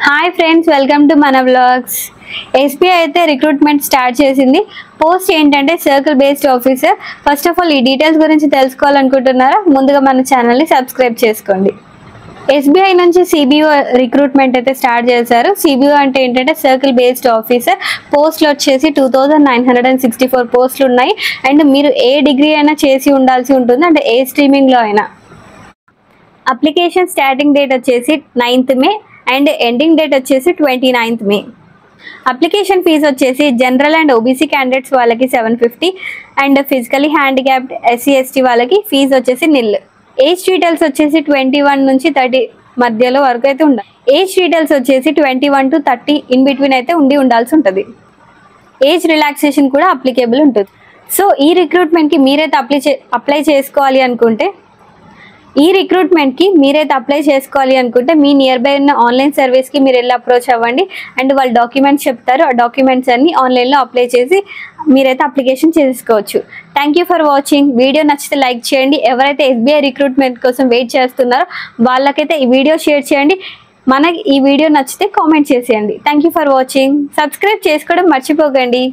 Hi friends, welcome to మన vlogs. SBI అయితే recruitment start చేసింది. పోస్ట్ ఏంటంటే circle based officer. First of all ఈ డీటెయిల్స్ గురించి తెలుసుకోవాలనుకుంటున్నారా? ముందుగా మన ఛానల్ని సబ్స్క్రైబ్ చేసుకోండి. ఎస్బీఐ నుంచి సిబిఓ రిక్రూట్మెంట్ అయితే స్టార్ట్ చేశారు. సిబిఓ అంటే ఏంటంటే సర్కిల్ బేస్డ్ ఆఫీసర్. పోస్టులు వచ్చేసి 2964 పోస్టులు ఉన్నాయి. అండ్ మీరు ఏ డిగ్రీ అయినా చేసి ఉండాల్సి ఉంటుంది, అంటే ఏ స్ట్రీమింగ్లో అయినా. అప్లికేషన్ స్టార్టింగ్ డేట్ వచ్చేసి 9th May and ending date వచ్చేసి 29th మే. అప్లికేషన్ ఫీజు వచ్చేసి జనరల్ అండ్ ఓబీసీ క్యాండిడేట్స్ వాళ్ళకి 750 and physically handicapped SC ST వాళ్ళకి ఫీజు వచ్చేసి నిల్. ఏజ్ డీటెయిల్స్ వచ్చేసి 21 నుంచి 30 మధ్యలో వరకు అయితే ఉండాలి. ఏజ్ డీటెయిల్స్ వచ్చేసి 21 to 30 ఇన్ బిట్వీన్ అయితే ఉండాల్సి ఉంటుంది. ఏజ్ రిలాక్సేషన్ కూడా అప్లికేబుల్ ఉంటుంది. సో ఈ రిక్రూట్మెంట్కి మీరైతే అప్లై చేసుకోవాలి అనుకుంటే మీ నియర్ బై ఉన్న ఆన్లైన్ సర్వీస్కి మీరు వెళ్ళి అప్రోచ్ అవ్వండి. అండ్ వాళ్ళు డాక్యుమెంట్స్ చెప్తారు. ఆ డాక్యుమెంట్స్ అన్ని ఆన్లైన్లో అప్లై చేసి మీరైతే అప్లికేషన్ చేసుకోవచ్చు. Thank you for watching. Video నచ్చితే లైక్ చేయండి. ఎవరైతే ఎస్బీఐ రిక్రూట్మెంట్ కోసం వెయిట్ చేస్తున్నారో వాళ్ళకైతే ఈ వీడియో షేర్ చేయండి. మనకి ఈ వీడియో నచ్చితే కామెంట్ చేసేయండి. Thank you for watching. Subscribe చేసుకోవడం మర్చిపోకండి.